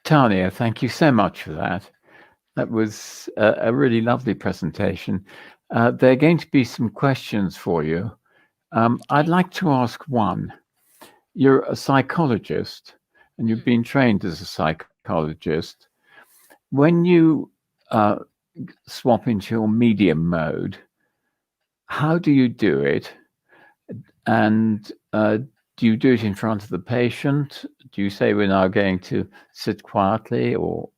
Tania, thank you so much for that. That was a really lovely presentation. There are going to be some questions for you. I'd like to ask one. You're a psychologist and you've been trained as a psychologist. When you swap into your medium mode, how do you do it? And do you do it in front of the patient? Do you say we're now going to sit quietly, or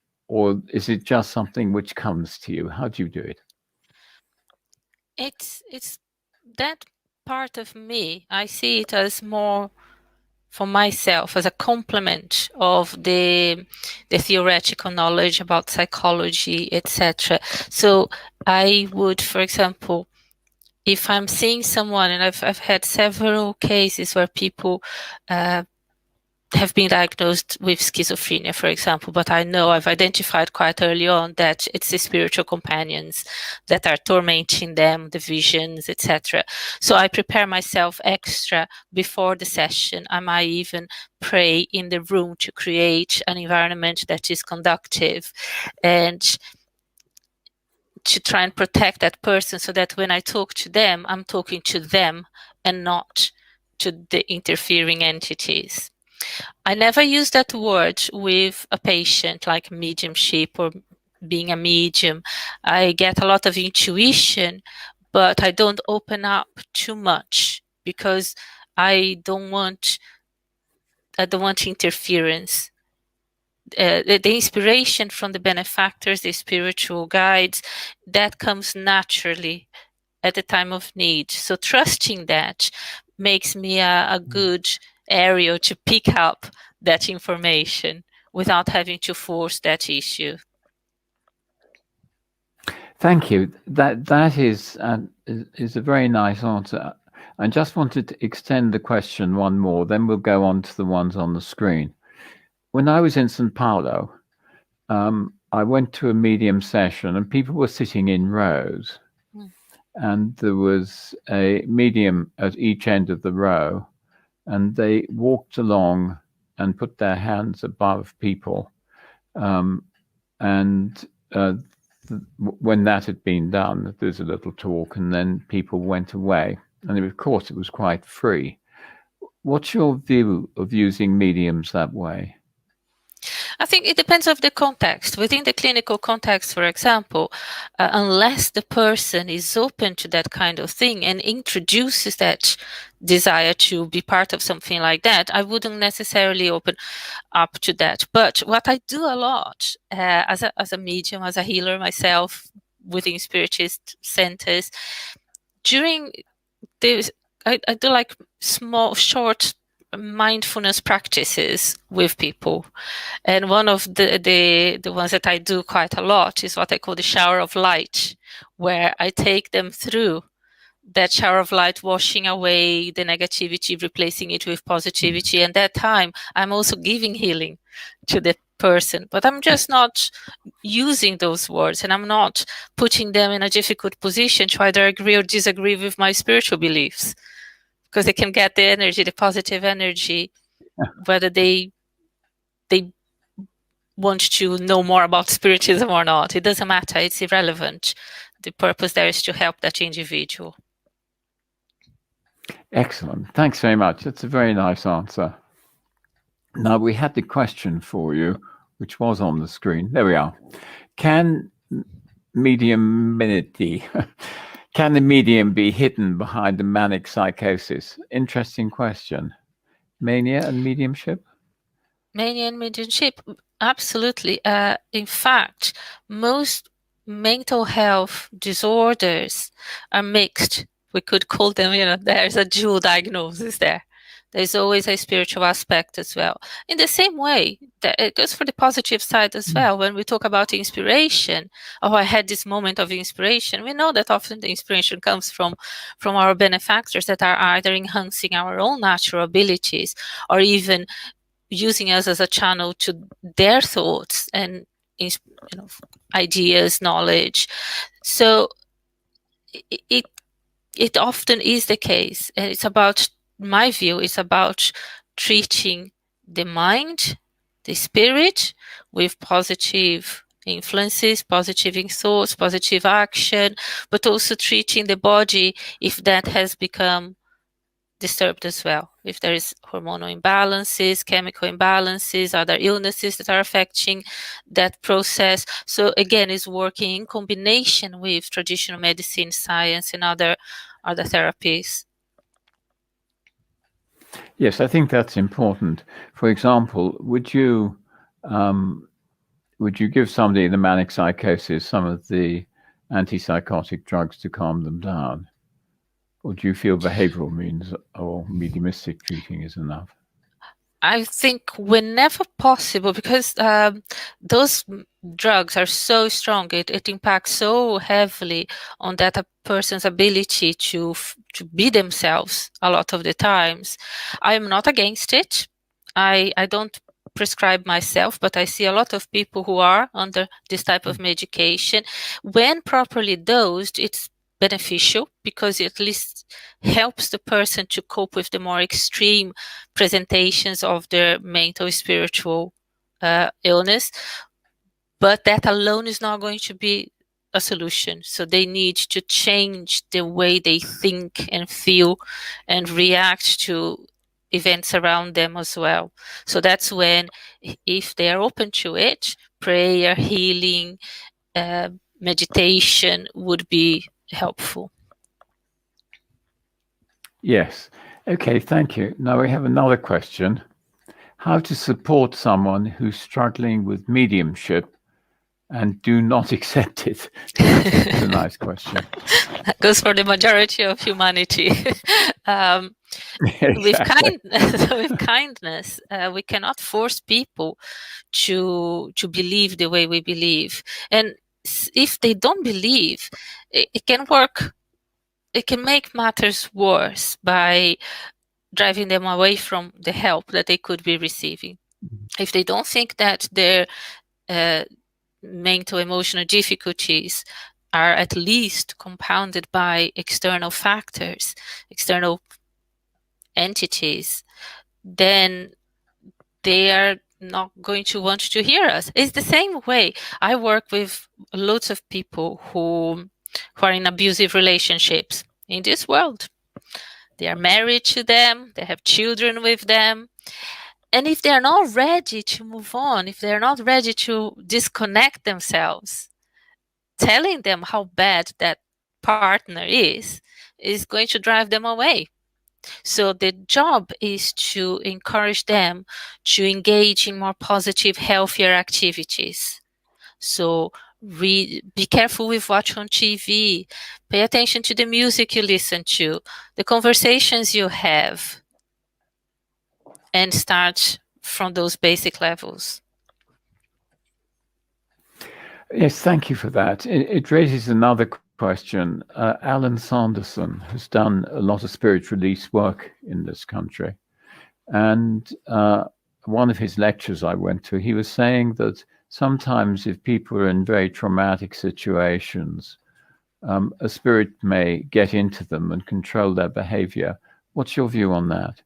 is it just something which comes to you? How do you do it? It's that part of me. I see it as more for myself as a complement of the theoretical knowledge about psychology, etc. So I would, for example, if I'm seeing someone, and I've had several cases where people have been diagnosed with schizophrenia, for example, but I know I've identified quite early on that it's the spiritual companions that are tormenting them, the visions, etc. So I prepare myself extra before the session. I might even pray in the room to create an environment that is conducive and to try and protect that person, so that when I talk to them, I'm talking to them and not to the interfering entities. I never use that word with a patient, like mediumship or being a medium. I get a lot of intuition, but I don't open up too much because I don't want interference. The inspiration from the benefactors, the spiritual guides, that comes naturally at the time of need. So trusting that makes me a good area to pick up that information without having to force that issue. Thank you. That is a very nice answer. I just wanted to extend the question one more, then we'll go on to the ones on the screen. When I was in São Paulo, I went to a medium session and people were sitting in rows. And there was a medium at each end of the row, and they walked along and put their hands above people. When that had been done, there was a little talk, and then people went away. And of course, it was quite free. What's your view of using mediums that way? I think it depends on the context. Within the clinical context, for example, unless the person is open to that kind of thing and introduces that desire to be part of something like that, I wouldn't necessarily open up to that. But what I do a lot as a medium, as a healer myself within Spiritist centers, during this, I do like small, short mindfulness practices with people, and one of the ones that I do quite a lot is what I call the shower of light, where I take them through that shower of light, washing away the negativity, replacing it with positivity. And that time I'm also giving healing to the person, but I'm just not using those words, and I'm not putting them in a difficult position to either agree or disagree with my spiritual beliefs, because they can get the energy, the positive energy, whether they want to know more about Spiritism or not. It doesn't matter. It's irrelevant. The purpose there is to help that individual. Excellent. Thanks very much. That's a very nice answer. Now, we had the question for you, which was on the screen. There we are. Can mediumity... Can the medium be hidden behind a manic psychosis? Interesting question. Mania and mediumship? Mania and mediumship, absolutely. In fact, most mental health disorders are mixed. We could call them, there's a dual diagnosis there. There's always a spiritual aspect as well. In the same way, it goes for the positive side as well. When we talk about inspiration, I had this moment of inspiration, we know that often the inspiration comes from our benefactors that are either enhancing our own natural abilities or even using us as a channel to their thoughts and ideas, knowledge. So it often is the case, and it's about, my view, it's about treating the mind, the spirit with positive influences, positive thoughts, positive action, but also treating the body if that has become disturbed as well. If there is hormonal imbalances, chemical imbalances, other illnesses that are affecting that process. So again, it's working in combination with traditional medicine, science, and other therapies. Yes, I think that's important. For example, would you give somebody in a manic psychosis some of the antipsychotic drugs to calm them down? Or do you feel behavioral means or mediumistic treating is enough? I think whenever possible, because those drugs are so strong, it impacts so heavily on that person's ability to be themselves a lot of the times. I am not against it. I don't prescribe myself, but I see a lot of people who are under this type of medication. When properly dosed, it's beneficial because it at least helps the person to cope with the more extreme presentations of their mental, spiritual illness. But that alone is not going to be a solution. So they need to change the way they think and feel and react to events around them as well. So that's when, if they are open to it, prayer, healing, meditation would be helpful. Yes. Okay, thank you. Now we have another question. How to support someone who's struggling with mediumship and do not accept it? It's a nice question. That goes for the majority of humanity. Exactly. With kindness, we cannot force people to believe the way we believe. And if they don't believe, it can work. It can make matters worse by driving them away from the help that they could be receiving. If they don't think that their mental emotional difficulties are at least compounded by external factors, external entities, then they are not going to want to hear us. It's the same way. I work with lots of people who are in abusive relationships in this world. They are married to them, they have children with them. And if they're not ready to move on, if they're not ready to disconnect themselves, telling them how bad that partner is going to drive them away. So the job is to encourage them to engage in more positive, healthier activities. So be careful with watching on TV, pay attention to the music you listen to, the conversations you have, and start from those basic levels. Yes, thank you for that. It raises another question. Alan Sanderson has done a lot of spirit release work in this country. And one of his lectures I went to, he was saying that sometimes if people are in very traumatic situations, a spirit may get into them and control their behavior. What's your view on that?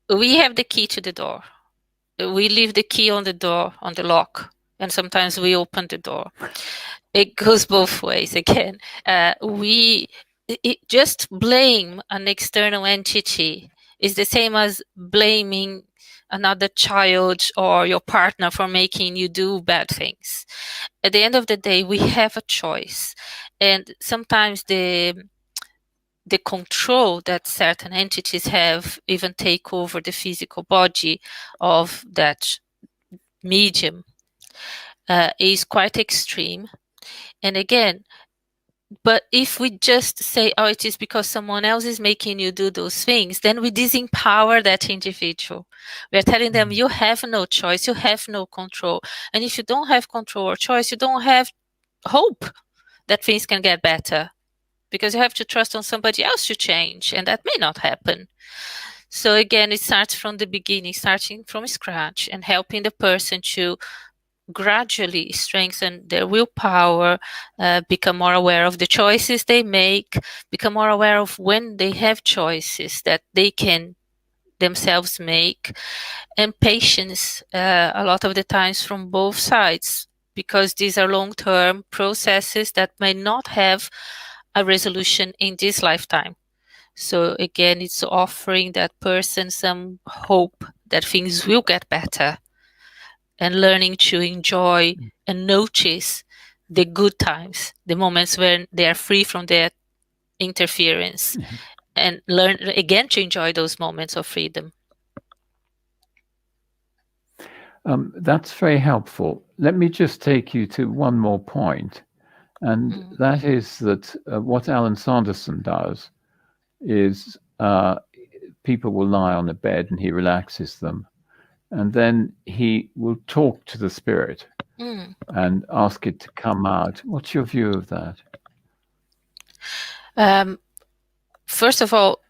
We have the key to the door. We leave the key on the door, on the lock, and sometimes we open the door. It goes both ways again. Just blame an external entity is the same as blaming another child or your partner for making you do bad things. At the end of the day, we have a choice. And sometimes the control that certain entities have even take over the physical body of that medium is quite extreme. And again, but if we just say, oh, it is because someone else is making you do those things, then we disempower that individual. We're telling them you have no choice, you have no control. And if you don't have control or choice, you don't have hope that things can get better, because you have to trust on somebody else to change, and that may not happen. So again, it starts from the beginning, starting from scratch and helping the person to gradually strengthen their willpower, become more aware of the choices they make, become more aware of when they have choices that they can themselves make, and patience a lot of the times from both sides, because these are long-term processes that may not have a resolution in this lifetime. So again, it's offering that person some hope that things will get better, and learning to enjoy and notice the good times, the moments when they are free from their interference, and learn again to enjoy those moments of freedom. That's very helpful. Let me just take you to one more point, and that is that what Alan Sanderson does is people will lie on a bed and he relaxes them, and then he will talk to the spirit and ask it to come out. What's your view of that? First of all,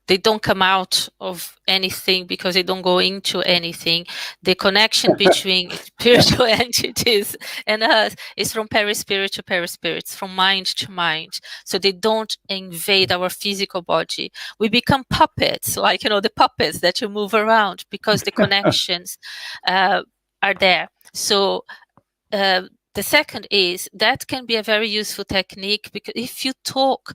they don't come out of anything because they don't go into anything. The connection between spiritual entities and us is from perispirit to perispirit, from mind to mind. So they don't invade our physical body. We become puppets, like, the puppets that you move around, because the connections are there. So the second is that can be a very useful technique, because if you talk,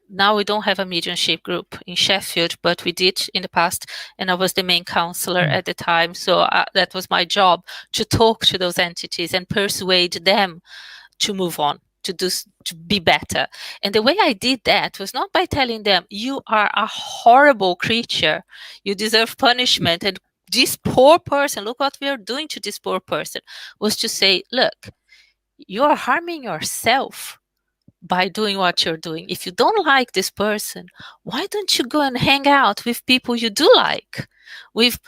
now we don't have a mediumship group in Sheffield, but we did in the past, and I was the main counselor at the time. So that was my job, to talk to those entities and persuade them to move on, to be better. And the way I did that was not by telling them, you are a horrible creature, you deserve punishment, and this poor person, look what we are doing to this poor person, was to say, look, you are harming yourself by doing what you're doing. If you don't like this person, why don't you go and hang out with people you do like, with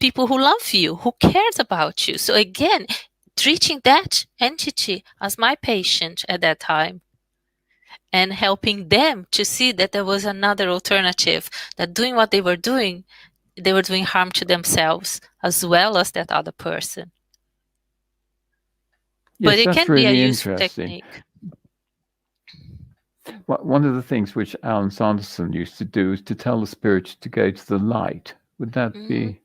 people who love you, who cares about you? So again, treating that entity as my patient at that time, and helping them to see that there was another alternative, that doing what they were doing harm to themselves as well as that other person. Yes, but it that's can really be a useful interesting. technique. One of the things which Alan Sanderson used to do is to tell the spirit to go to the light. Would that be?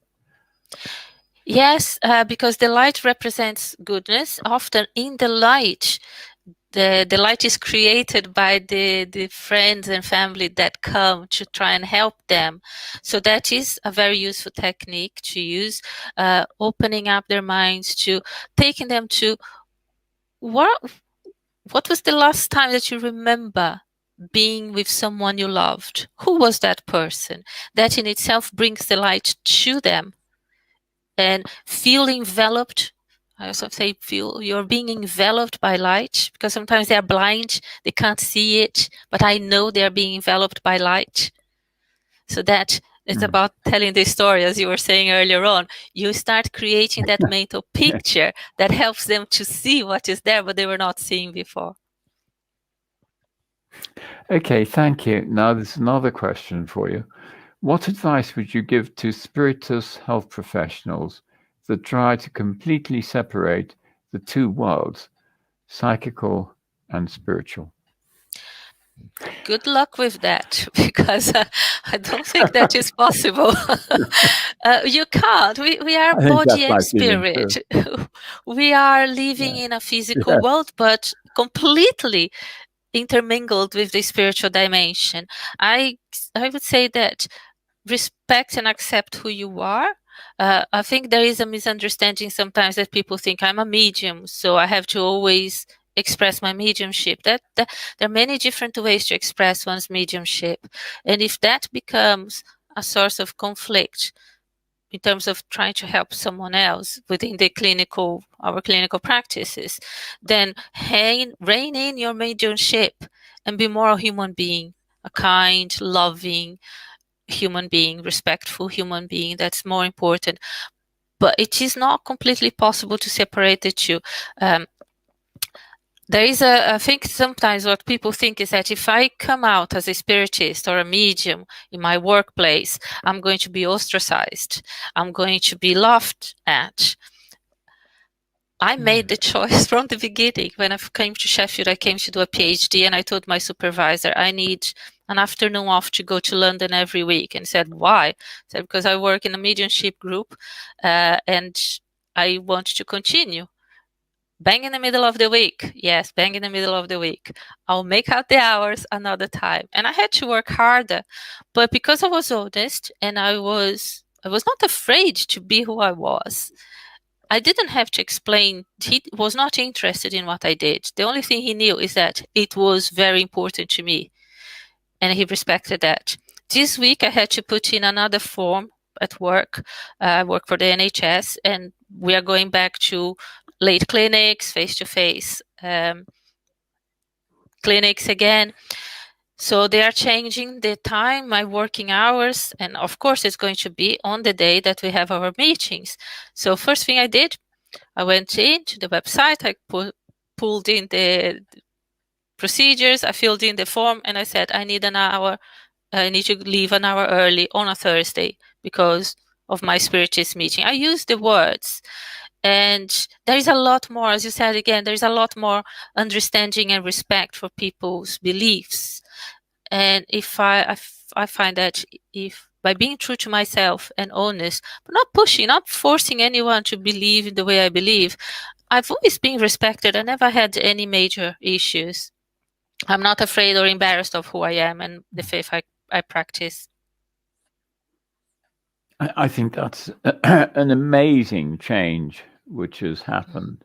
Yes, because the light represents goodness. Often in the light, the light is created by the friends and family that come to try and help them. So that is a very useful technique to use, opening up their minds, to taking them to what was the last time that you remember being with someone you loved? Who was that person? That in itself brings the light to them. And feel enveloped. I also say feel you're being enveloped by light, because sometimes they are blind, they can't see it, but I know they're being enveloped by light. So that is about telling the story, as you were saying earlier on. You start creating that mental picture that helps them to see what is there, but they were not seeing before. Okay, thank you. Now there's another question for you. What advice would you give to Spiritist health professionals that try to completely separate the two worlds, psychical and spiritual? Good luck with that, because I don't think that is possible. You can't. We are body and spirit. We are living in a physical world, but completely intermingled with the spiritual dimension. I would say that respect and accept who you are. I think there is a misunderstanding sometimes that people think I'm a medium, so I have to always express my mediumship. That there are many different ways to express one's mediumship, and if that becomes a source of conflict in terms of trying to help someone else within our clinical practices, then rein in your mediumship and be more a human being, a kind, loving human being, respectful human being. That's more important. But it is not completely possible to separate the two. There is I think sometimes what people think is that if I come out as a spiritist or a medium in my workplace, I'm going to be ostracized. I'm going to be laughed at. I made the choice from the beginning. When I came to Sheffield, I came to do a PhD, and I told my supervisor, I need an afternoon off to go to London every week. And said, why? I said, because I work in a mediumship group and I want to continue. Bang in the middle of the week. Yes, bang in the middle of the week. I'll make out the hours another time. And I had to work harder. But because I was honest and I was not afraid to be who I was, I didn't have to explain. He was not interested in what I did. The only thing he knew is that it was very important to me. And he respected that. This week I had to put in another form at work. I work for the NHS, and we are going back to late clinics, face-to-face clinics again. So they are changing the time, my working hours, and of course it's going to be on the day that we have our meetings. So first thing I did, I went into the website, I pulled in the procedures, I filled in the form, and I said, I need an hour. I need to leave an hour early on a Thursday because of my Spiritist meeting. I use the words. And there is a lot more, as you said again, there is a lot more understanding and respect for people's beliefs. And if I find that if by being true to myself and honest, but not pushing, not forcing anyone to believe in the way I believe, I've always been respected. I never had any major issues. I'm not afraid or embarrassed of who I am and the faith I practice. I think that's an amazing change which has happened,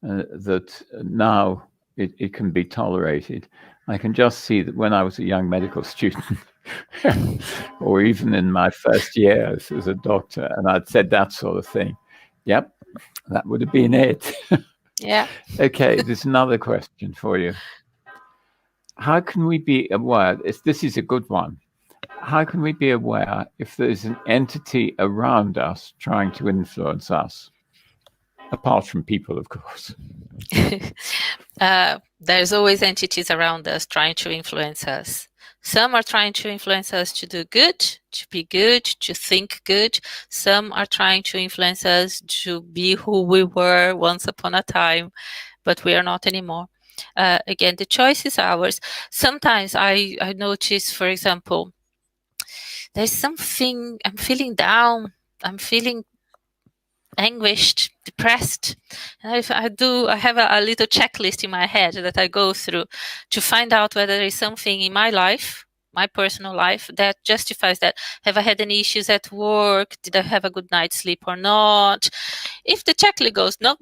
that now it can be tolerated. I can just see that when I was a young medical student, or even in my first years as a doctor, and I'd said that sort of thing, yep, that would have been it. Yeah. Okay, there's another question for you. How can we be aware? This is a good one. How can we be aware if there's an entity around us trying to influence us? Apart from people, of course. There's always entities around us trying to influence us. Some are trying to influence us to do good, to be good, to think good. Some are trying to influence us to be who we were once upon a time, but we are not anymore. Again, the choice is ours. Sometimes I notice, for example, there's something, I'm feeling down, I'm feeling anguished, depressed. And I have a little checklist in my head that I go through to find out whether there is something in my life, my personal life, that justifies that. Have I had any issues at work? Did I have a good night's sleep or not? If the checklist goes no,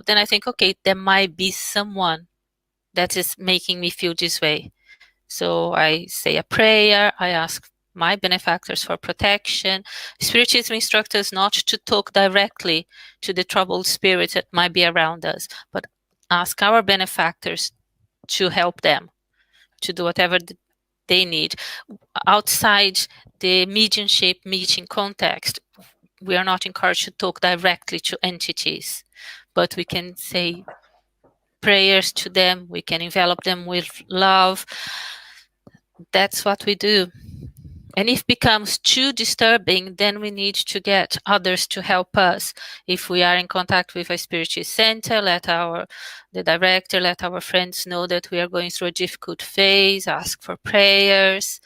then I think, okay, there might be someone that is making me feel this way. So I say a prayer, I ask my benefactors for protection. Spiritism instructs us not to talk directly to the troubled spirits that might be around us, but ask our benefactors to help them, to do whatever they need. Outside the mediumship meeting context, we are not encouraged to talk directly to entities, but we can say prayers to them, we can envelop them with love. That's what we do. And if it becomes too disturbing, then we need to get others to help us. If we are in contact with a Spiritist center, let the director, let our friends know that we are going through a difficult phase, ask for prayers.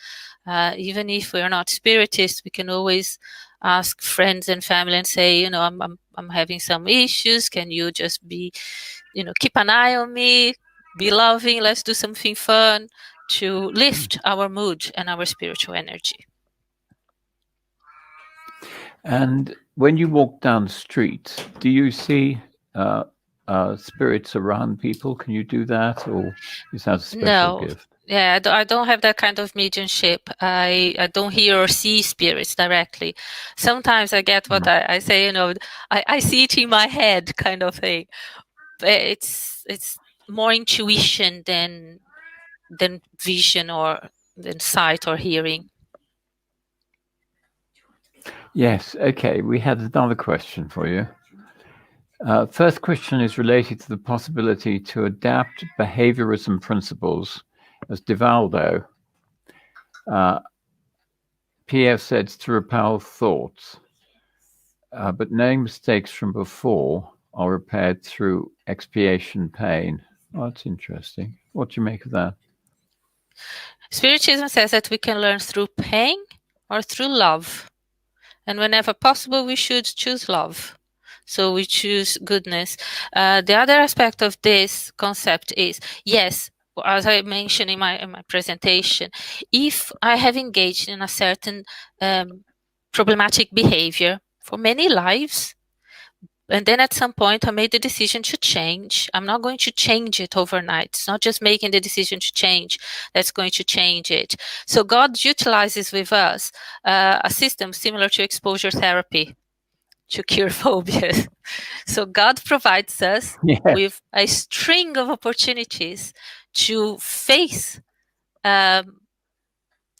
Even if we are not Spiritists, we can always ask friends and family and say, I'm having some issues. Can you just keep an eye on me, be loving, let's do something fun to lift our mood and our spiritual energy. And when you walk down the street, do you see spirits around people? Can you do that, or is that a special gift? Yeah, I don't have that kind of mediumship. I don't hear or see spirits directly. Sometimes I get what I say, I see it in my head, kind of thing. But it's more intuition than vision or than sight or hearing. Yes. Okay. We had another question for you. First question is related to the possibility to adapt behaviorism principles as Divaldo. Pierre said to repel thoughts, but knowing mistakes from before are repaired through expiation pain. Oh, that's interesting. What do you make of that? Spiritism says that we can learn through pain or through love. And whenever possible, we should choose love. So we choose goodness. The other aspect of this concept is, yes, as I mentioned in my presentation, if I have engaged in a certain problematic behavior for many lives, and then at some point I made the decision to change. I'm not going to change it overnight. It's not just making the decision to change that's going to change it. So God utilizes with us a system similar to exposure therapy to cure phobias. So God provides us with a string of opportunities to face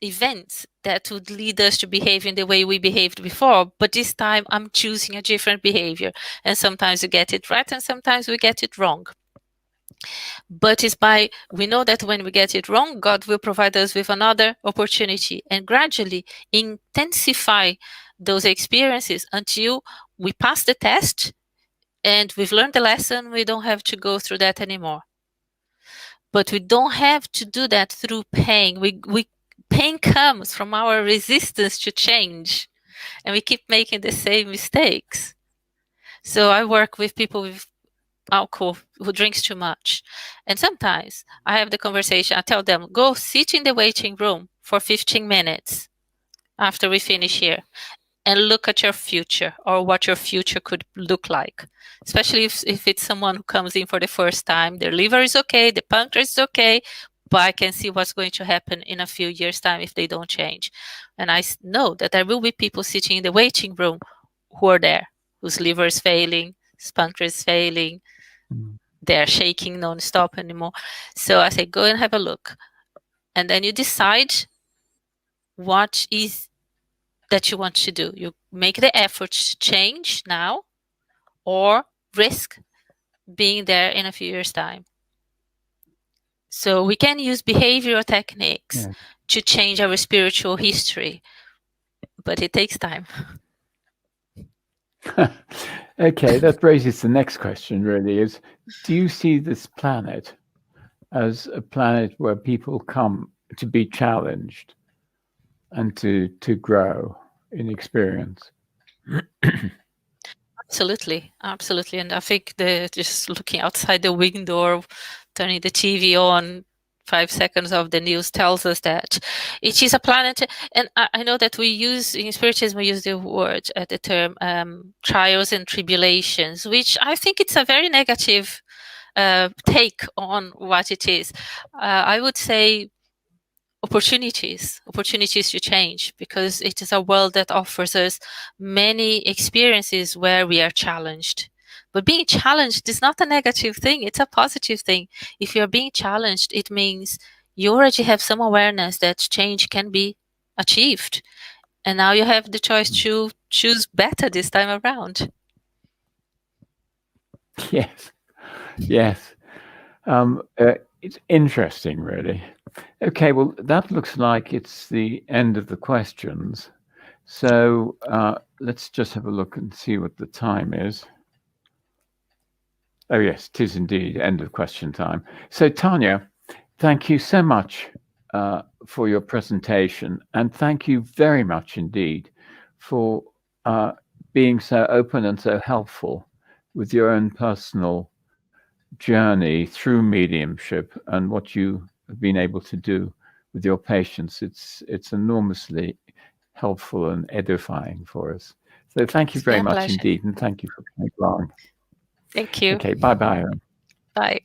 events that would lead us to behave in the way we behaved before, but this time I'm choosing a different behavior. And sometimes we get it right and sometimes we get it wrong. But we know that when we get it wrong, God will provide us with another opportunity and gradually intensify those experiences until we pass the test and we've learned the lesson. We don't have to go through that anymore. But we don't have to do that through pain. Pain comes from our resistance to change, and we keep making the same mistakes. So I work with people with alcohol who drinks too much, and sometimes I have the conversation. I tell them, go sit in the waiting room for 15 minutes after we finish here and look at your future, or what your future could look like, especially if it's someone who comes in for the first time. Their liver is okay, the pancreas is okay, but I can see what's going to happen in a few years' time if they don't change. And I know that there will be people sitting in the waiting room who are there, whose liver is failing, whose pancreas is failing, they're shaking non-stop anymore. So I say, go and have a look. And then you decide what is that you want to do. You make the effort to change now or risk being there in a few years' time. So we can use behavioral techniques to change our spiritual history, but it takes time. Okay, that raises the next question, really, is do you see this planet as a planet where people come to be challenged and to grow in experience? Absolutely. And I think just looking outside the window or turning the TV on 5 seconds of the news tells us that it is a planet. And I know that we use in Spiritism, we use the word, the term trials and tribulations, which I think it's a very negative take on what it is. I would say opportunities to change, because it is a world that offers us many experiences where we are challenged. But being challenged is not a negative thing, it's a positive thing. If you're being challenged, it means you already have some awareness that change can be achieved. And now you have the choice to choose better this time around. Yes. It's interesting, really. Okay, well, that looks like it's the end of the questions. So let's just have a look and see what the time is. Oh, yes, it is indeed end of question time. So, Tania, thank you so much for your presentation. And thank you very much indeed for being so open and so helpful with your own personal journey through mediumship and what you have been able to do with your patients. It's enormously helpful and edifying for us. So thank you very much indeed, and thank you for coming along. Thank you. Okay, bye-bye. Bye.